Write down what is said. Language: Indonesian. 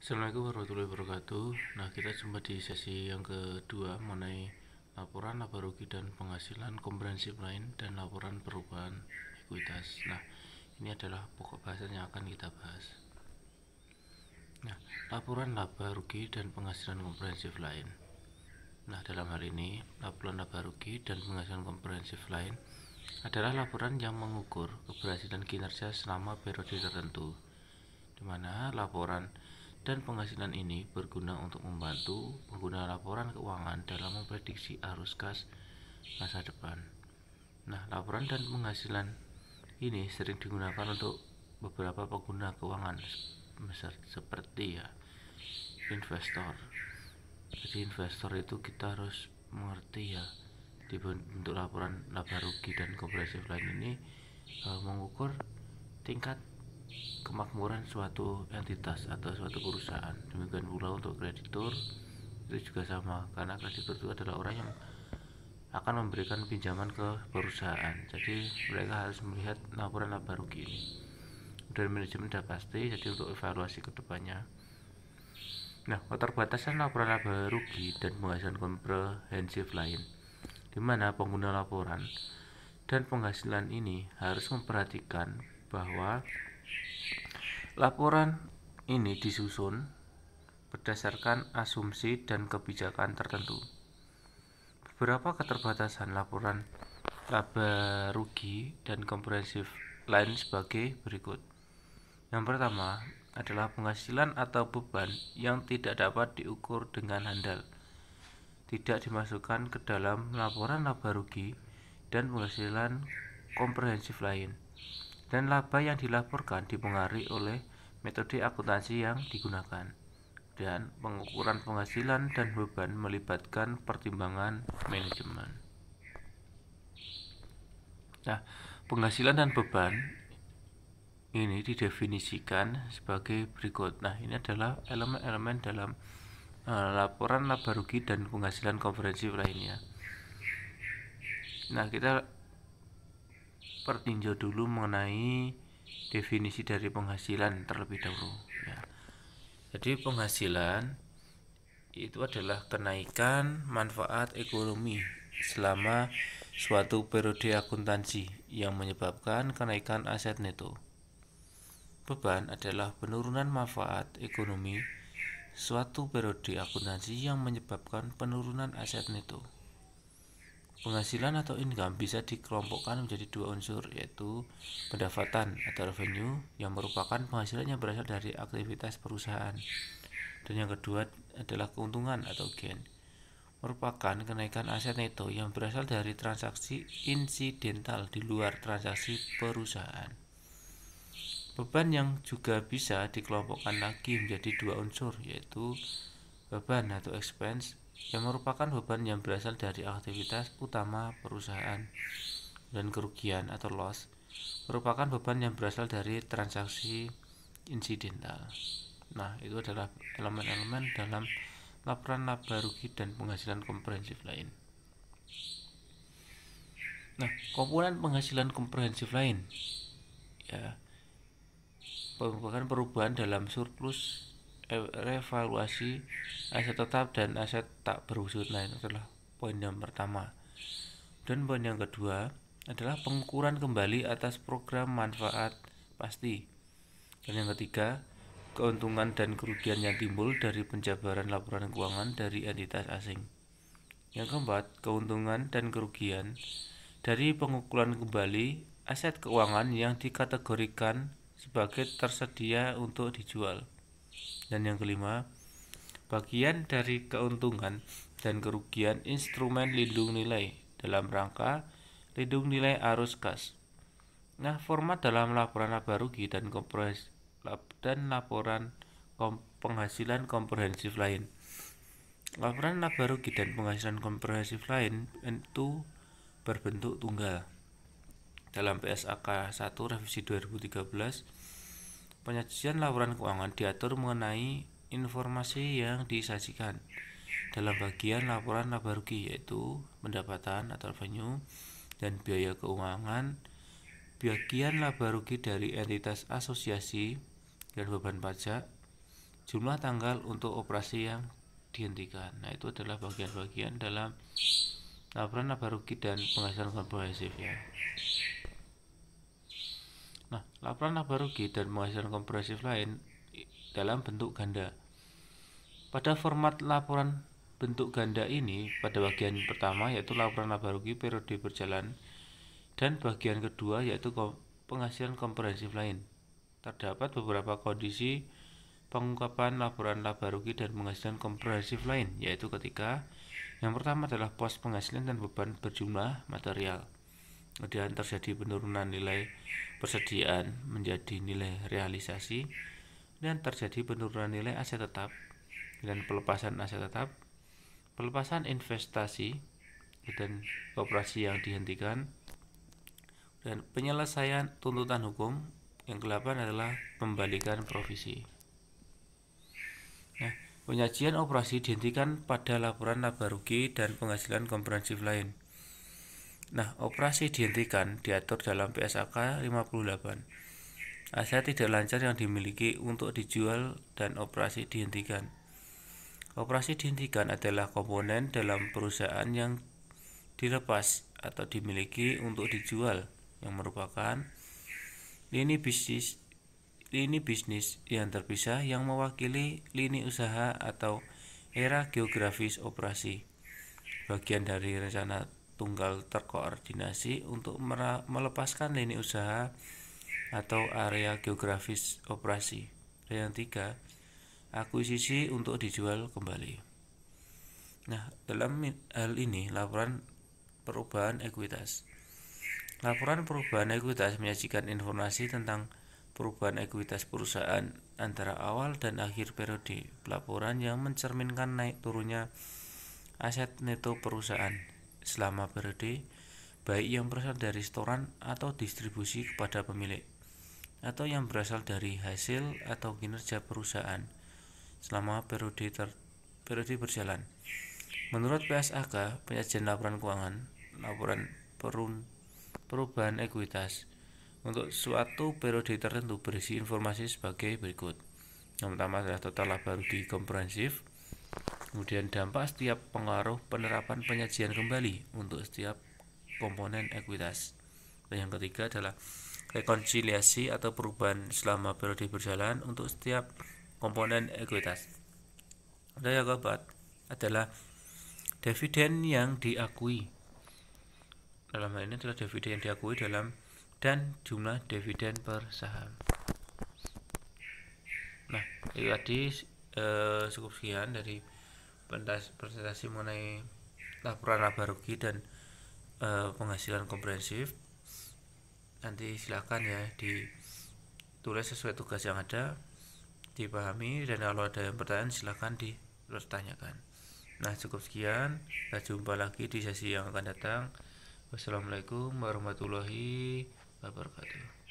Assalamualaikum warahmatullahi wabarakatuh. Nah, kita jumpa di sesi yang kedua mengenai laporan laba rugi dan penghasilan komprehensif lain dan laporan perubahan ekuitas. Nah, ini adalah pokok bahasan yang akan kita bahas. Nah, laporan laba rugi dan penghasilan komprehensif lain. Nah, dalam hal ini, laporan laba rugi dan penghasilan komprehensif lain adalah laporan yang mengukur keberhasilan kinerja selama periode tertentu, di mana laporan dan penghasilan ini berguna untuk membantu pengguna laporan keuangan dalam memprediksi arus kas masa depan. Nah, laporan dan penghasilan ini sering digunakan untuk beberapa pengguna keuangan seperti investor. Jadi investor itu kita harus mengerti di bentuk laporan laba rugi dan komprehensif lain ini mengukur tingkat kemakmuran suatu entitas atau suatu perusahaan. Demikian pula untuk kreditur itu juga sama, karena kreditur itu adalah orang yang akan memberikan pinjaman ke perusahaan. Jadi mereka harus melihat laporan laba rugi ini. Dan manajemen sudah pasti, jadi untuk evaluasi kedepannya. Nah, keterbatasan laporan laba rugi dan penghasilan komprehensif lain, di mana pengguna laporan dan penghasilan ini harus memperhatikan bahwa laporan ini disusun berdasarkan asumsi dan kebijakan tertentu. Beberapa keterbatasan laporan laba rugi dan komprehensif lain sebagai berikut. Yang pertama adalah penghasilan atau beban yang tidak dapat diukur dengan handal, tidak dimasukkan ke dalam laporan laba rugi dan penghasilan komprehensif lain, dan laba yang dilaporkan dipengaruhi oleh metode akuntansi yang digunakan, dan pengukuran penghasilan dan beban melibatkan pertimbangan manajemen. Nah, penghasilan dan beban ini didefinisikan sebagai berikut. Nah, ini adalah elemen-elemen dalam laporan laba rugi dan penghasilan komprehensif lainnya. Nah, kita pertinjau dulu mengenai definisi dari penghasilan terlebih dahulu ya. Jadi penghasilan itu adalah kenaikan manfaat ekonomi selama suatu periode akuntansi yang menyebabkan kenaikan aset neto. Beban adalah penurunan manfaat ekonomi suatu periode akuntansi yang menyebabkan penurunan aset neto. Penghasilan atau income bisa dikelompokkan menjadi dua unsur, yaitu pendapatan atau revenue yang merupakan penghasilan yang berasal dari aktivitas perusahaan, dan yang kedua adalah keuntungan atau gain, merupakan kenaikan aset neto yang berasal dari transaksi insidental di luar transaksi perusahaan. Beban yang juga bisa dikelompokkan lagi menjadi dua unsur, yaitu beban atau expense yang merupakan beban yang berasal dari aktivitas utama perusahaan, dan kerugian atau loss merupakan beban yang berasal dari transaksi insidental. Nah, itu adalah elemen-elemen dalam laporan laba rugi dan penghasilan komprehensif lain. Nah, komponen penghasilan komprehensif lain ya merupakan perubahan dalam surplus, revaluasi aset tetap dan aset tak berwujud. Nah, itu adalah poin yang pertama. Dan poin yang kedua adalah pengukuran kembali atas program manfaat pasti. Dan yang ketiga, keuntungan dan kerugian yang timbul dari penjabaran laporan keuangan dari entitas asing. Yang keempat, keuntungan dan kerugian dari pengukuran kembali aset keuangan yang dikategorikan sebagai tersedia untuk dijual. Dan yang kelima, bagian dari keuntungan dan kerugian instrumen lindung nilai dalam rangka lindung nilai arus kas. Nah, format dalam laporan laba rugi dan laporan penghasilan komprehensif lain. Laporan laba rugi dan penghasilan komprehensif lain itu berbentuk tunggal. Dalam PSAK 1 revisi 2013, penyajian laporan keuangan diatur mengenai informasi yang disajikan dalam bagian laporan laba rugi, yaitu pendapatan atau revenue dan biaya keuangan, bagian laba rugi dari entitas asosiasi dan beban pajak, jumlah tanggal untuk operasi yang dihentikan. Nah, itu adalah bagian-bagian dalam laporan laba rugi dan penghasilan komprehensif ya. Nah, laporan laba rugi dan penghasilan komprehensif lain dalam bentuk ganda. Pada format laporan bentuk ganda ini, pada bagian pertama yaitu laporan laba rugi periode berjalan dan bagian kedua yaitu penghasilan komprehensif lain. Terdapat beberapa kondisi pengungkapan laporan laba rugi dan penghasilan komprehensif lain, yaitu ketika yang pertama adalah pos penghasilan dan beban berjumlah material. Kemudian terjadi penurunan nilai persediaan menjadi nilai realisasi, dan terjadi penurunan nilai aset tetap dan pelepasan aset tetap, pelepasan investasi dan operasi yang dihentikan, dan penyelesaian tuntutan hukum. Yang ke-8 adalah pembalikan provisi. Nah, penyajian operasi dihentikan pada laporan laba rugi dan penghasilan komprehensif lain. Nah, operasi dihentikan diatur dalam PSAK 58. Aset tidak lancar yang dimiliki untuk dijual dan operasi dihentikan. Operasi dihentikan adalah komponen dalam perusahaan yang dilepas atau dimiliki untuk dijual, yang merupakan lini bisnis yang terpisah yang mewakili lini usaha atau era geografis operasi, bagian dari rencana tunggal terkoordinasi untuk melepaskan lini usaha atau area geografis operasi. Dan yang ketiga, akuisisi untuk dijual kembali. Nah, dalam hal ini laporan perubahan ekuitas. Laporan perubahan ekuitas menyajikan informasi tentang perubahan ekuitas perusahaan antara awal dan akhir periode pelaporan yang mencerminkan naik turunnya aset neto perusahaan selama periode, baik yang berasal dari setoran atau distribusi kepada pemilik, atau yang berasal dari hasil atau kinerja perusahaan selama periode berjalan. Menurut PSAK, penyajian laporan keuangan, laporan perubahan ekuitas untuk suatu periode tertentu berisi informasi sebagai berikut. Yang pertama adalah total laba rugi komprehensif, kemudian dampak setiap pengaruh penerapan penyajian kembali untuk setiap komponen ekuitas. Dan yang ketiga adalah rekonsiliasi atau perubahan selama periode berjalan untuk setiap komponen ekuitas. Dan yang keempat adalah dividen yang diakui. Dalam hal ini adalah dividen yang diakui dalam dan jumlah dividen per saham. Nah, itu tadi cukup sekian dari presentasi mengenai laporan laba rugi dan penghasilan komprehensif. Nanti silakan ya ditulis sesuai tugas yang ada, dipahami, dan kalau ada yang pertanyaan silakan dipertanyakan. Nah, cukup sekian. Kita jumpa lagi di sesi yang akan datang. Wassalamualaikum warahmatullahi wabarakatuh.